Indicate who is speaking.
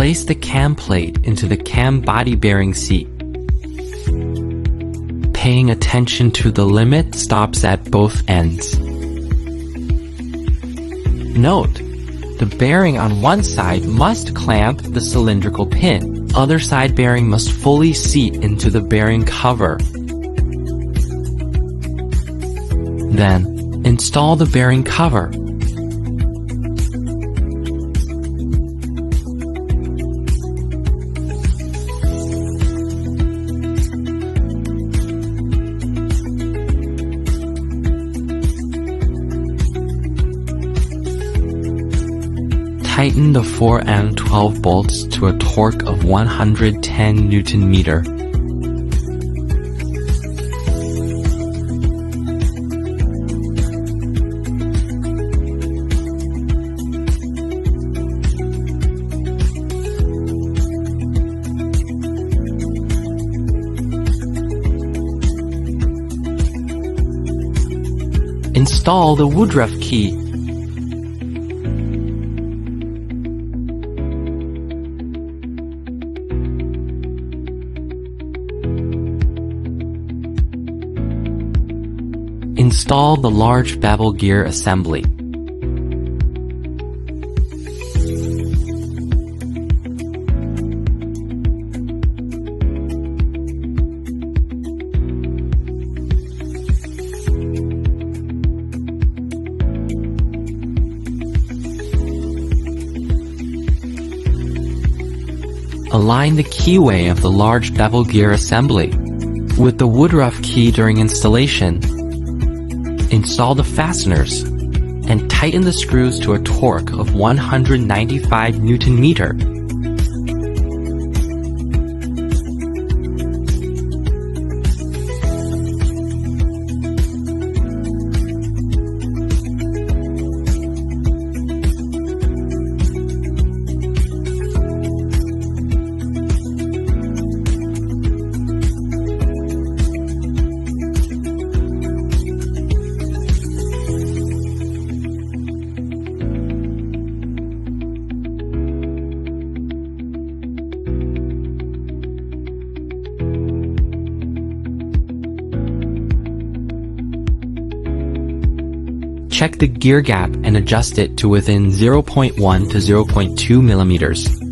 Speaker 1: Place the cam plate into the cam body bearing seat. Paying attention to the limit stops at both ends. Note, the bearing on one side must clamp the cylindrical pin. Other side bearing must fully seat into the bearing cover. Then, install the bearing cover. Tighten the 4 and 12 bolts to a torque of 110 Newton-meter. Install the Woodruff key. Install the large bevel gear assembly. Align the keyway of the large bevel gear assembly with the Woodruff key during installation. Install the fasteners and tighten the screws to a torque of 195 Newton-meter. Check the gear gap and adjust it to within 0.1 to 0.2 millimeters.